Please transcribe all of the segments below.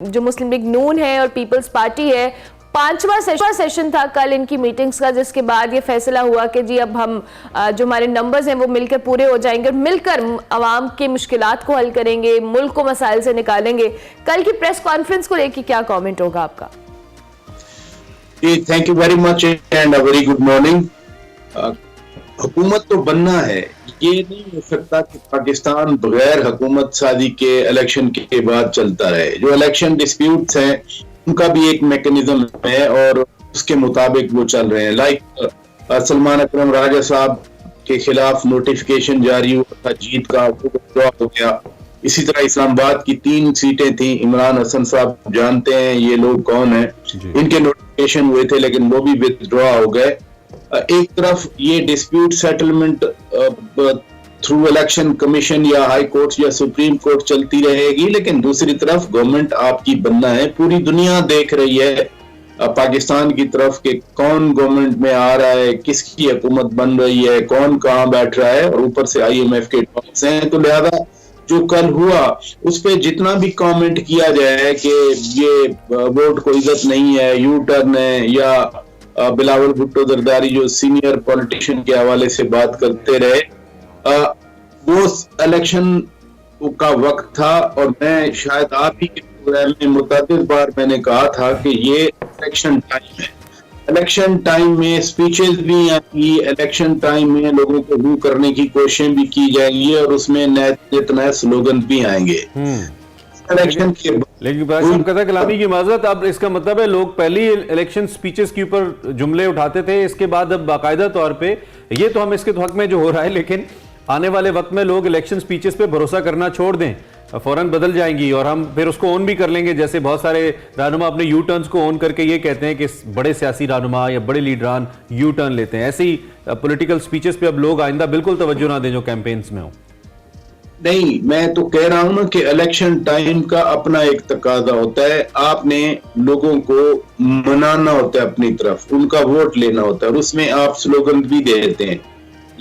जो मुस्लिम लीग नून है और पीपल्स पार्टी है, पांचवा सेशन था कल इनकी मीटिंग्स का, जिसके बाद ये फैसला हुआ कि जी अब हम जो हमारे नंबर्स हैं वो मिलकर पूरे हो जाएंगे और मिलकर अवाम की मुश्किलात को हल करेंगे, मुल्क को मसाइल से निकालेंगे। कल की प्रेस कॉन्फ्रेंस को लेकर क्या कमेंट होगा आपका? Thank you very much and a very good morning. हुकूमत तो बनना है, ये नहीं हो सकता कि पाकिस्तान बगैर हुकूमत साजी के इलेक्शन के बाद चलता रहे। जो इलेक्शन डिस्प्यूट्स हैं उनका भी एक मैकेनिज्म है और उसके मुताबिक वो चल रहे हैं। लाइक सलमान अकरम राजा साहब के खिलाफ नोटिफिकेशन जारी हुआ था जीत का, वो विथड्रॉ हो गया। इसी तरह इस्लामाबाद की 3 सीटें थी, इमरान हसन साहब जानते हैं ये लोग कौन है, इनके नोटिफिकेशन हुए थे लेकिन वो भी विथड्रॉ हो गए। एक तरफ ये dispute settlement through election commission या हाई कोर्ट या सुप्रीम कोर्ट चलती रहेगी, लेकिन दूसरी तरफ गवर्नमेंट आपकी बनना है। पूरी दुनिया देख रही है पाकिस्तान की तरफ कि कौन गवर्नमेंट में आ रहा है, किसकी हुकूमत बन रही है, कौन कहाँ बैठ रहा है, और ऊपर से IMF के टॉक्स हैं। तो लिहाजा जो कल हुआ उस पर जितना भी कमेंट किया जाए कि ये वोट को इज्जत नहीं है, यू टर्न है, या बिलावल भुट्टो जरदारी जो सीनियर पॉलिटिशियन के हवाले से बात करते रहे, वो इलेक्शन का वक्त था। और मैं शायद आप ही के प्रोग्राम में मुतअद्दिद बार मैंने कहा था कि ये इलेक्शन टाइम है। इलेक्शन टाइम में स्पीचेस भी आएंगी, इलेक्शन टाइम में लोगों को रूह करने की कोशिशें भी की जाएंगी और उसमें नए स्लोगन भी आएंगे इलेक्शन के। लेकिन कहता कलामी की माजरत, अब इसका मतलब है लोग पहली इलेक्शन स्पीचेस के ऊपर जुमले उठाते थे, इसके बाद अब बाकायदा तौर पे ये तो हम इसके हक में जो हो रहा है, लेकिन आने वाले वक्त में लोग इलेक्शन स्पीचेस पे भरोसा करना छोड़ दें, फौरन बदल जाएंगी और हम फिर उसको ऑन भी कर लेंगे। जैसे बहुत सारे रहनुमा अपने यू टर्न्स को ऑन करके ये कहते हैं कि बड़े सियासी रहनुमा या बड़े लीडरान यू टर्न लेते हैं। ऐसे ही पॉलिटिकल स्पीचेस पे अब लोग आइंदा बिल्कुल तवज्जो ना दें जो कैंपेन्स में हो। नहीं, मैं तो कह रहा हूं ना कि इलेक्शन टाइम का अपना एक तकाजा होता है। आपने लोगों को मनाना होता है अपनी तरफ, उनका वोट लेना होता है और उसमें आप स्लोगन भी देते हैं।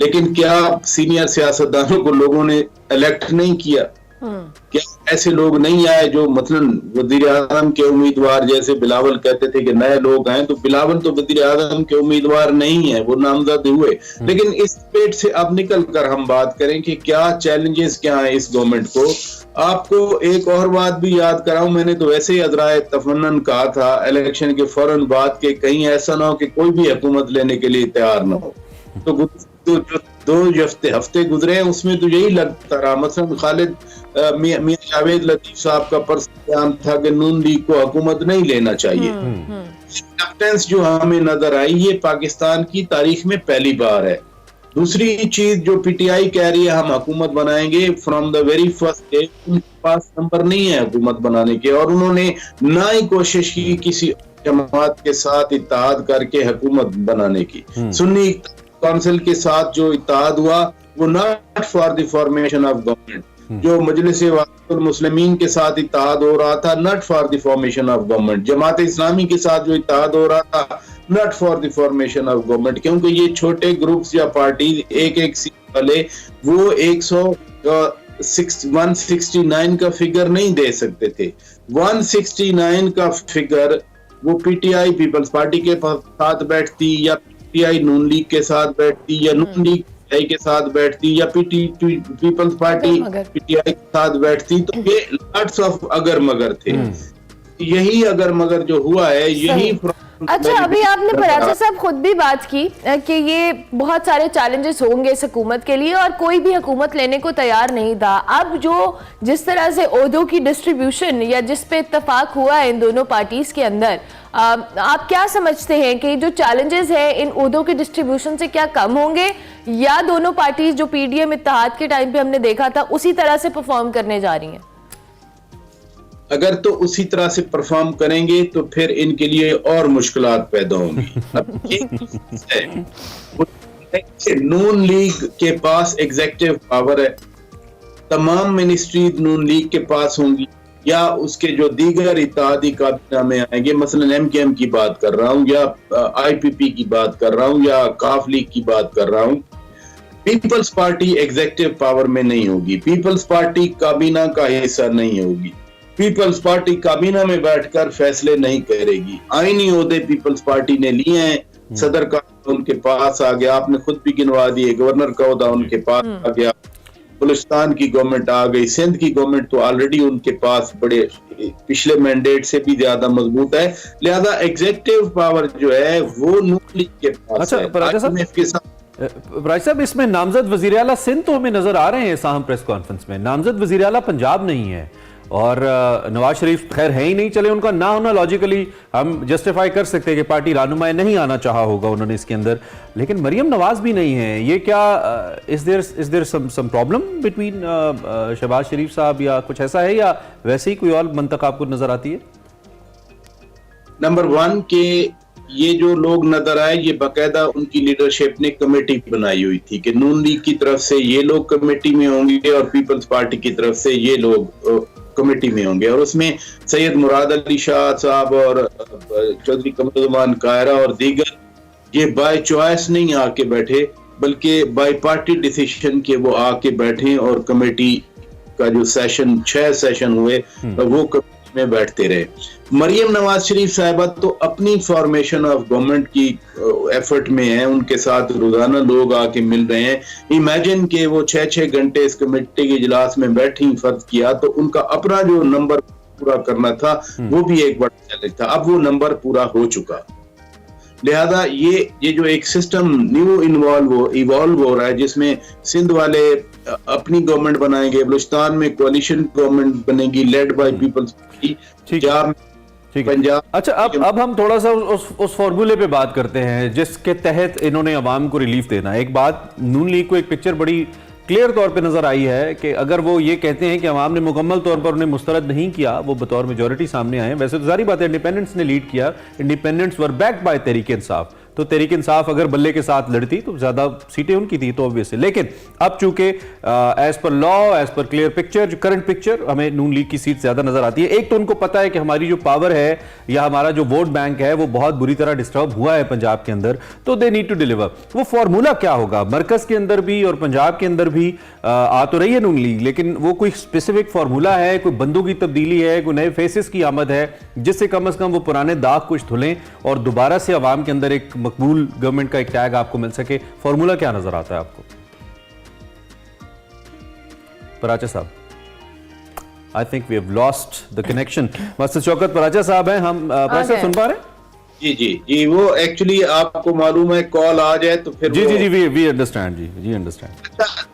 लेकिन क्या सीनियर सियासतदानों को लोगों ने इलेक्ट नहीं किया? क्या ऐसे लोग नहीं आए जो मतलब वजीर आजम के उम्मीदवार, जैसे बिलावल कहते थे कि नए लोग आए, तो बिलावल तो वजीर आजम के उम्मीदवार नहीं है, वो नामजद हुए। लेकिन इस पेट से अब निकल कर हम बात करें कि क्या चैलेंजेस क्या है इस गवर्नमेंट को। आपको एक और बात भी याद कराऊं, मैंने तो वैसे ही अजराए तफन्नन कहा था इलेक्शन के फौरन बाद के कहीं ऐसा ना हो कि कोई भी हुकूमत लेने के लिए तैयार ना हो। तो जो 2 हफ्ते गुजरे हैं उसमें तो यही लगता रहा। मसलन खालिद मियां जावेद लतीफ साहब का बयान था कि नून लीग को हुकूमत नहीं लेना चाहिए। रिलक्टेंस जो हमें नजर आई ये पाकिस्तान की तारीख में पहली बार है। दूसरी चीज जो PTI कह रही है हम हुकूमत बनाएंगे, from the very first day उनके पास नंबर नहीं है हुकूमत बनाने के, और उन्होंने ना ही कोशिश की किसी जमात के साथ इत्तेहाद करके हुकूमत बनाने की। सुन्नी काउंसिल के साथ जो इत्तेहाद हुआ वो not for the formation of government. जो मजलिस वफ़ाक़ुल मुस्लिमीन के साथ इत्तेहाद हो रहा था, not for the formation of government. Jamaat Islami के साथ जो इत्तेहाद हो रहा था, not for the formation of government. क्योंकि ये छोटे ग्रुप्स या पार्टी एक सीट वाले वो 169 का फिगर नहीं दे सकते थे। 169 का फिगर वो PTI पीपल्स पार्टी के साथ बैठती, या PTI नून लीग के साथ बैठती, या नून लीग PTI के साथ बैठती, या पीपल्स पार्टी PTI के साथ बैठती, तो ये लॉट्स ऑफ अगर मगर थे। यही अगर मगर जो हुआ है यही। अच्छा, अभी आपने पराचा साहब खुद भी बात की कि ये बहुत सारे चैलेंजेस होंगे इस हुकूमत के लिए और कोई भी हुकूमत लेने को तैयार नहीं था। अब जिस तरह से ओहदों की डिस्ट्रीब्यूशन या जिस पे इत्तेफाक हुआ है इन दोनों पार्टीज के अंदर, आप क्या समझते हैं कि जो चैलेंजेस है इन ओहदों के डिस्ट्रीब्यूशन से क्या कम होंगे, या दोनों पार्टीज जो PDM इत्तेहाद के टाइम पे हमने देखा था उसी तरह से परफॉर्म करने जा रही हैं? अगर तो उसी तरह से परफॉर्म करेंगे तो फिर इनके लिए और मुश्किलात पैदा होंगी। अब नून लीग के पास एग्जीक्यूटिव पावर है, तमाम मिनिस्ट्री नून लीग के पास होंगी, या उसके जो दीगर इत्तेहादी काबीना में आएंगे, मसलन MKM की बात कर रहा हूँ, या IPP की बात कर रहा हूँ, या काफ लीग की बात कर रहा हूँ। पीपल्स पार्टी एग्जीक्यूटिव पावर में नहीं होगी, पीपल्स पार्टी काबीना का हिस्सा नहीं होगी। पीपल्स पार्टी काबीना में बैठकर फैसले नहीं करेगी। आईनी ओहदे पीपल्स पार्टी ने लिए हैं, सदर का उनके पास आ गया, आपने खुद भी गिनवा दिए, गवर्नर का ओहदा उनके पास आ गया, बलूचिस्तान की गवर्नमेंट आ गई, सिंध की गवर्नमेंट तो ऑलरेडी उनके पास बड़े पिछले मैंडेट से भी ज्यादा मजबूत है, लिहाजा एग्जीक्यूटिव पावर जो है वो नून लीग के पास अच्छा, है। पर राजा साहब, IMF के साथ राज साहब, इसमें नामजद वजीर आला सिंध तो हमें नजर आ रहे हैं साहम प्रेस कॉन्फ्रेंस में, नामजद वजीर आला पंजाब नहीं है, और नवाज शरीफ खैर है ही नहीं, चले उनका ना होना लॉजिकली हम जस्टिफाई कर सकते हैं कि पार्टी रहनुमाई नहीं आना चाहा होगा उन्होंने इसके अंदर, लेकिन मरियम नवाज भी नहीं है। ये क्या is there some problem between Shahbaz Sharif साहब, या कुछ ऐसा है, या वैसे ही कोई और मंतक आपको नजर आती है? नंबर 1 के ये जो लोग नजर आए, ये बाकायदा उनकी लीडरशिप ने कमेटी बनाई हुई थी कि नून लीग की तरफ से ये लोग कमेटी में होंगे और पीपल्स पार्टी की तरफ से ये लोग कमेटी में होंगे, और उसमें सैयद मुराद अली शाह साहब और चौधरी कमरुज़्ज़मान कायरा और दीगर ये बाय चॉइस नहीं आके बैठे, बल्कि बाय पार्टी डिसीजन के वो आके बैठे और कमेटी का जो सेशन 6 सेशन हुए वो कमेटी में बैठते रहे। मरियम नवाज शरीफ साहिबा तो अपनी फॉर्मेशन ऑफ गवर्नमेंट की एफर्ट में है, उनके साथ रोजाना लोग आके मिल रहे हैं। इमेजिन के वो 6-6 घंटे इस कमेटी के इजलास में बैठी, फर्ज किया तो उनका अपना जो नंबर पूरा करना था वो भी एक बड़ा चैलेंज था, अब वो नंबर पूरा हो चुका। लिहाजा ये जो एक सिस्टम न्यू इवॉल्व हो रहा है, जिसमें सिंध वाले अपनी गवर्नमेंट बनाएंगे, बलूचिस्तान में कोalition गवर्नमेंट बनेगी लेड बाय पीपल्स पार्टी, पंजाब। अच्छा, अब हम थोड़ा सा उस फॉर्मूले पे बात करते हैं जिसके तहत इन्होंने अवाम को रिलीफ देना है। एक बात, नून लीग को एक पिक्चर बड़ी क्लियर तौर पे नजर आई है कि अगर वो ये कहते हैं कि अवाम ने मुकम्मल तौर पर उन्हें मुस्तरद नहीं किया, वो बतौर मेजॉरिटी सामने आए, वैसे तो जारी बात है इंडिपेंडेंट्स ने लीड किया, independents were backed by Tehreek Insaf, तो तहरीक इंसाफ अगर बल्ले के साथ लड़ती तो ज्यादा सीटें उनकी थी, तो ऑब्वियसली, लेकिन अब चूंकि as per law, as per clear picture, जो करंट पिक्चर, हमें नून लीग की सीट ज्यादा नजर आती है। एक तो उनको पता है कि हमारी जो पावर है या हमारा जो वोट बैंक है वो बहुत बुरी तरह डिस्टर्ब हुआ है पंजाब के अंदर, तो दे नीड टू डिलीवर। वो फॉर्मूला क्या होगा? मरकज के अंदर भी और पंजाब के अंदर भी आ तो रही है नून लीग, लेकिन वो कोई स्पेसिफिक फॉर्मूला है, कोई बंदों की तब्दीली है, कोई नए फेसेस की आमद है, जिससे कम से कम वो पुराने दाग कुछ धुलें और दोबारा से अवाम के अंदर एक मकबूल गवर्नमेंट का एक टैग आपको मिल सके? फॉर्मूला क्या नजर आता है आपको? पराचा साहब, I think we have lost the connection. मस्जिद शौकत पराचा साहब हैं, हम पैसे सुन पा रहे हैं? जी, वो एक्चुअली आपको मालूम है कॉल आ जाए तो फिर जी वी अंडरस्टैंड, जी अंडरस्टैंड।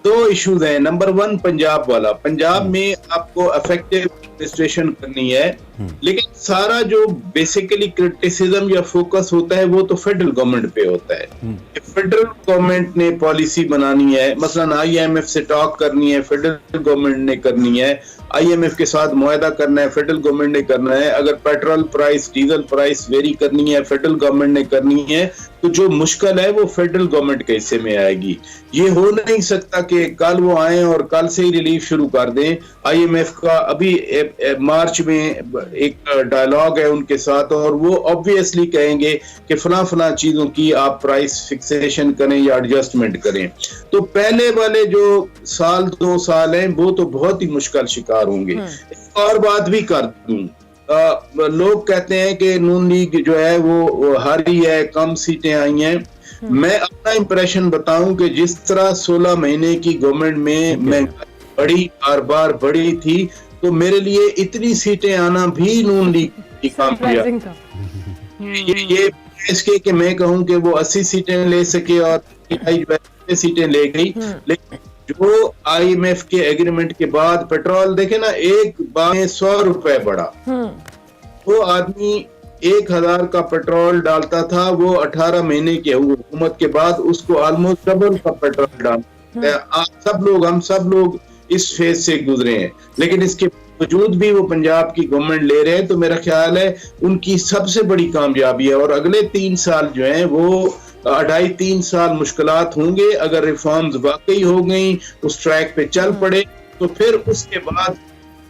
दो इश्यूज हैं। नंबर 1 पंजाब वाला, पंजाब में आपको इफेक्टिव एडमिनिस्ट्रेशन करनी है, लेकिन सारा जो बेसिकली क्रिटिसिज्म या फोकस होता है वो तो फेडरल गवर्नमेंट पे होता है। फेडरल गवर्नमेंट ने पॉलिसी बनानी है, मसलन IMF से टॉक करनी है, फेडरल गवर्नमेंट ने करनी है, IMF के साथ मुआहदा करना है, फेडरल गवर्नमेंट ने करना है, अगर petrol price, diesel price very करनी है, फेडरल गवर्नमेंट ने करनी है, तो जो मुश्किल है वो फेडरल गवर्नमेंट के हिस्से में आएगी। ये हो नहीं सकता कि कल वो आए और कल से ही रिलीफ शुरू कर दें। IMF का अभी मार्च में एक डायलॉग है उनके साथ, और वो ऑब्वियसली कहेंगे कि फला चीजों की आप प्राइस फिक्सेशन करें या एडजस्टमेंट करें। तो पहले वाले जो 1-2 साल हैं वो तो बहुत ही मुश्किल शिकार होंगे। एक और बात भी कर दूं, लोग कहते हैं कि नून लीग जो है वो हारी है, कम सीटें आई हैं। मैं अपना इंप्रेशन बताऊं कि जिस तरह 16 महीने की गवर्नमेंट में महंगाई बढ़ी, बार बढ़ी थी, तो मेरे लिए इतनी सीटें आना भी नून लीग की कामयाबी ये इसके कि मैं कहूं कि वो 80 सीटें ले सके और सीटें ले गई, लेकिन जो IMF के एग्रीमेंट के बाद पेट्रोल देखे ना, एक बार 100 रुपए बढ़ा, वो आदमी 1000 का पेट्रोल डालता था, वो 18 महीने की हुकूमत के बाद उसको ऑलमोस्ट डबल का पेट्रोल डालता है। हम सब लोग इस फेज से गुजरे हैं, लेकिन इसके बावजूद भी वो पंजाब की गवर्नमेंट ले रहे हैं, तो मेरा ख्याल है उनकी सबसे बड़ी कामयाबी है। और अगले 3 साल जो हैं वो 2.5-3 साल मुश्किलात होंगे। अगर रिफॉर्म्स वाकई हो गई, उस ट्रैक पे चल पड़े, तो फिर उसके बाद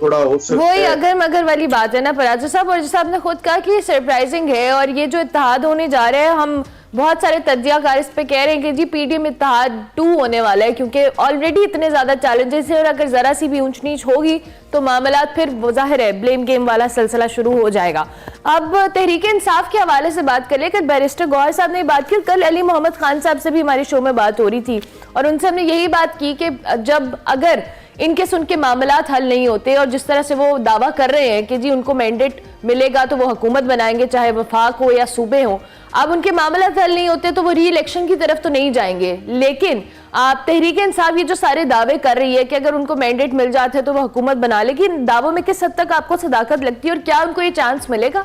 थोड़ा हो सकता है। वही अगर मगर वाली बात है ना पराजा साहब, और जैसा आपने खुद कहा कि सरप्राइजिंग है, और ये जो इत्तेहाद होने जा रहा है, हम बहुत सारे तज्जियाकार इस पे कह रहे हैं कि जी पीडीएम इत्तेहाद 2 होने वाला है, क्योंकि ऑलरेडी इतने ज्यादा चैलेंजेस है और अगर जरा सी भी ऊंच नीच होगी तो मामलात फिर जाहिर है ब्लेम गेम वाला सिलसिला शुरू हो जाएगा। अब तहरीक इंसाफ के हवाले से बात कर ले, कल बैरिस्टर गौहर साहब ने बात की, कल अली मोहम्मद खान साहब से भी हमारे शो में बात हो रही थी और उनसे हमने यही बात की कि जब अगर इनके उनके मामलात हल नहीं होते और जिस तरह से वो दावा कर रहे हैं कि जी उनको मैंडेट मिलेगा तो वो हुकूमत बनाएंगे, चाहे वफाक हो या सूबे हो, अब उनके मामलात हल नहीं होते तो वो री इलेक्शन की तरफ तो नहीं जाएंगे। लेकिन आप तहरीक इंसाफ ये जो सारे दावे कर रही है कि अगर उनको मैंडेट मिल जाते तो वो हुकूमत बना लेगी, दावों में किस हद तक आपको सदाकत लगती है और क्या उनको ये चांस मिलेगा?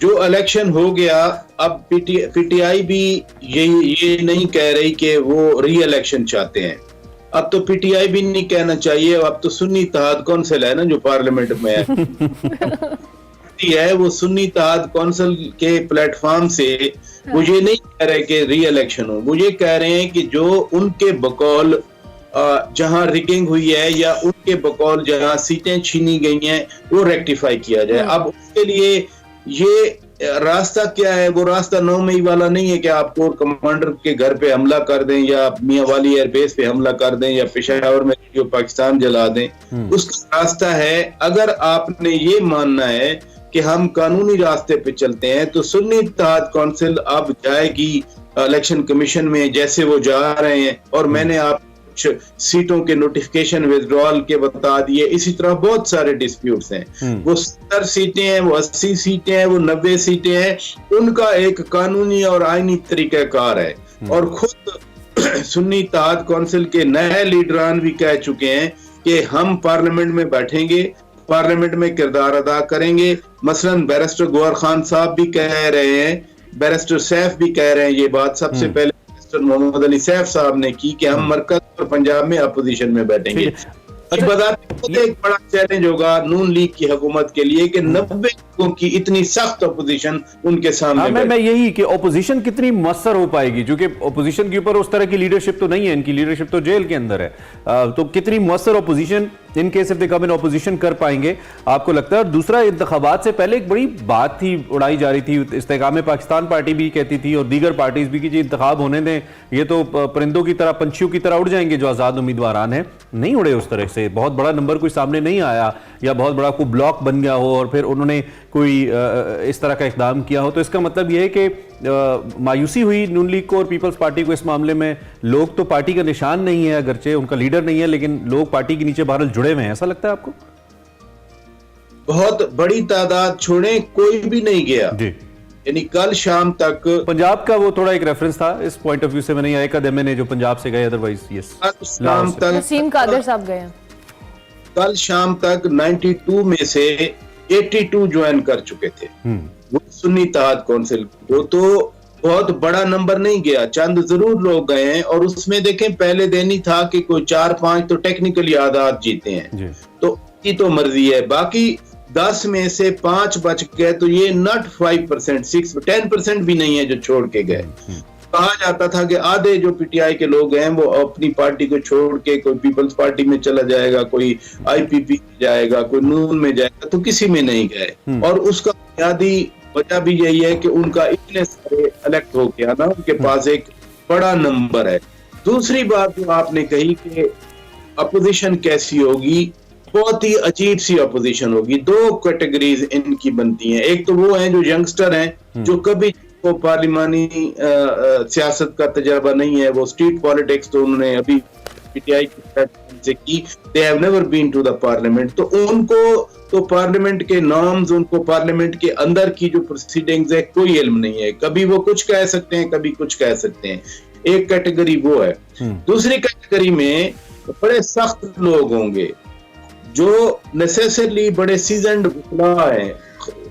जो इलेक्शन हो गया, अब पीटीआई भी ये नहीं कह रही कि वो री इलेक्शन चाहते हैं। अब तो पीटीआई भी नहीं कहना चाहिए, अब तो सुन्नी इत्तेहाद कौंसिल है ना जो पार्लियामेंट में है वो सुन्नी इत्तेहाद कौंसिल के प्लेटफॉर्म से मुझे नहीं कह रहे कि री इलेक्शन हो, मुझे कह रहे हैं कि जो उनके बकौल जहां रिगिंग हुई है या उनके बकौल जहां सीटें छीनी गई हैं वो रेक्टिफाई किया जाए। अब उसके लिए ये रास्ता क्या है? वो रास्ता 9 मई वाला नहीं है कि आप कोर कमांडर के घर पे हमला कर दें या मियां वाली एयरबेस पे हमला कर दें या पेशावर में रेडियो पाकिस्तान जला दें। उसका रास्ता है, अगर आपने ये मानना है कि हम कानूनी रास्ते पे चलते हैं तो सुन्नी इत्तेहाद कौंसिल अब जाएगी इलेक्शन कमीशन में जैसे वो जा रहे हैं, और मैंने आप सीटों के नोटिफिकेशन विड्रॉल के बता दिए। इसी तरह बहुत सारे डिस्प्यूट्स हैं, वो 70 सीटें हैं, वो 80 सीटें हैं, वो 90 सीटें हैं, उनका एक कानूनी और आईनी तरीकाकार है। और खुद सुन्नी इत्तेहाद कौंसिल के नए लीडरान भी कह चुके हैं कि हम पार्लियामेंट में बैठेंगे, पार्लियामेंट में किरदार अदा करेंगे। मसलन बैरिस्टर गौहर खान साहब भी कह रहे हैं, बैरिस्टर सैफ भी कह रहे हैं ये बात। सबसे पहले मोहम्मद अली सैफ साहब ने की कि हम मरकज और पंजाब में अपोजिशन में बैठेंगे। एक बड़ा चैलेंज होगा नून लीग की हुकूमत के लिए कि 90 लोगों की इतनी सख्त अपोजिशन उनके सामने। मैं यही कि अपोजिशन कितनी मौसर हो पाएगी, क्योंकि अपोजिशन के ऊपर उस तरह की लीडरशिप तो नहीं है, इनकी लीडरशिप तो जेल के अंदर है, तो कितनी मौसर opposition in case if they come in opposition कर पाएंगे आपको लगता है? और दूसरा, इंतखाबात से पहले एक बड़ी बात थी उड़ाई जा रही थी, इस्तेकाम पाकिस्तान पार्टी भी कहती थी और दीगर पार्टीज भी कि जी इंतखाब होने दें, ये तो परिंदों की तरह पंछियों की तरह उड़ जाएंगे जो आज़ाद उम्मीदवारान हैं। नहीं उड़े उस तरह से, बहुत बड़ा नंबर कोई सामने नहीं आया या बहुत बड़ा कोई ब्लॉक बन गया हो और फिर उन्होंने कोई इस तरह का इकदाम किया हो। तो इसका मतलब यह है कि मायूसी हुई नून लीग को और पीपल्स पार्टी को इस मामले में। लोग तो पार्टी का निशान नहीं है, अगरचे उनका लीडर नहीं है, लेकिन लोग पार्टी के नीचे बहरहाल जुड़े हुए हैं, ऐसा लगता है आपको? बहुत बड़ी तादाद छोड़े, कोई भी नहीं गया जी। यानी कल शाम तक पंजाब का वो थोड़ा एक रेफरेंस था इस पॉइंट ऑफ व्यू से, मैंने एक एमएनए जो पंजाब से गए, अदरवाइज यस शाम तक वसीम कादर साहब गए। कल शाम तक 92 में से 82 ज्वाइन कर चुके थे वो सुन्नी इत्तेहाद कौंसिल। वो तो बहुत बड़ा नंबर नहीं गया, चंद जरूर लोग गए हैं। और उसमें देखें पहले दिन ही था कि कोई 4-5 तो टेक्निकली आजाद जीते हैं, तो की तो मर्जी है। बाकी 10 में से 5 बच गए, तो ये नॉट 5%, 10% भी नहीं है जो छोड़ के गए। कहा जाता था कि आधे जो पीटीआई के लोग हैं वो अपनी पार्टी को छोड़ के कोई पीपल्स पार्टी में चला जाएगा, कोई आईपीपी में जाएगा, कोई नून में जाएगा, तो किसी में नहीं गए। और उसका बुनियादी वजह भी यही है कि उनका इतने सारे इलेक्ट हो गया ना, उनके पास एक बड़ा नंबर है। दूसरी बात जो आपने कही कि अपोजिशन कैसी होगी, बहुत ही अजीब सी अपोजिशन होगी। 2 कैटेगरीज इनकी बनती हैं। एक तो वो हैं जो यंगस्टर हैं, जो कभी को पार्लिमानी सियासत का तजर्बा नहीं है, वो स्ट्रीट पॉलिटिक्स तो उन्होंने अभी पीटीआई से की, they have never been to the parliament. तो उनको तो पार्लियामेंट के नॉर्म्स, उनको पार्लियामेंट के अंदर की जो प्रोसीडिंग्स है कोई इल्म नहीं है। कभी वो कुछ कह सकते हैं, कभी कुछ कह सकते हैं। एक कैटेगरी वो है। दूसरी कैटेगरी में बड़े सख्त लोग होंगे जो नेसेसरली बड़े सीजन्ड वकला हैं।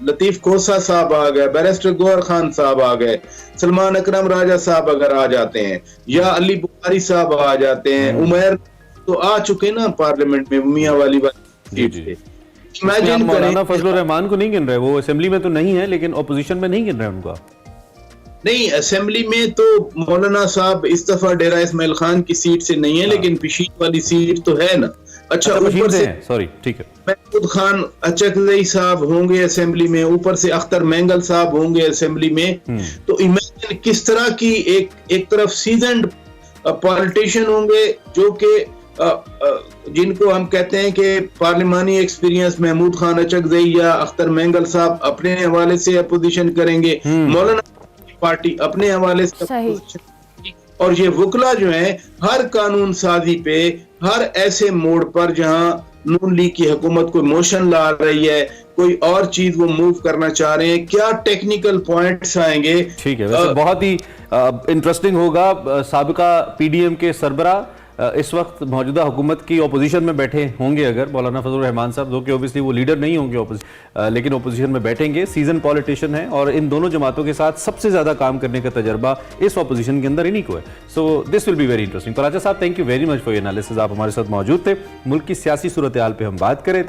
लतीफ खोसा साहब आ गए, बैरिस्टर गौहर खान साहब आ गए, सलमान अकरम राजा साहब अगर आ जाते हैं, या अली बुखारी साहब आ जाते हैं, उमर तो आ चुके ना पार्लियामेंट में मियां वाली सीट से। इमेजिन करें, फजलुर रहमान को नहीं गिन रहे, वो असेंबली में तो नहीं है लेकिन ऑपोजिशन में नहीं गिन रहे उनका। नहीं, असेंबली में तो मौलाना साहब इस दफा डेरा इस्माइल खान की सीट से नहीं है, लेकिन पशीर वाली सीट तो है ना। अच्छा, ऊपर से सॉरी, ठीक है, महमूद खान अचकजई साहब होंगे असेंबली में, ऊपर से अख्तर मेंगल साहब होंगे असेंबली में। तो इमेजिन किस तरह की एक तरफ सीजन्ड पॉलिटिशियन होंगे जो कि जिनको हम कहते हैं कि पार्लिमानी एक्सपीरियंस, महमूद खान अचकजई या अख्तर मेंगल साहब अपने हवाले से अपोजिशन करेंगे, मौलाना पार्टी अपने हवाले से अपोजिशन, और ये वकला जो है हर कानून साजी पे, हर ऐसे मोड़ पर जहां नून लीग की हुकूमत कोई मोशन ला रही है, कोई और चीज वो मूव करना चाह रहे हैं, क्या टेक्निकल पॉइंट्स आएंगे। ठीक है, वैसे बहुत ही इंटरेस्टिंग होगा। साबिका पीडीएम के सरबरा इस वक्त मौजूदा हुकूमत की ओपोजिशन में बैठे होंगे, अगर मौलाना फजलुर रहमान साहब, जो कि ओबियसली वो लीडर नहीं होंगे लेकिन ओपोजिशन में बैठेंगे, सीजन पॉलिटिशियन है, और इन दोनों जमातों के साथ सबसे ज्यादा काम करने का तजर्बा इस ओपोजिशन के अंदर इन्हीं को है। So this will be very interesting. Paracha साहब, thank you very much for your analysis. आप हमारे साथ मौजूद थे, मुल्क की सियासी सूरत हाल पे हम बात कर रहे थे।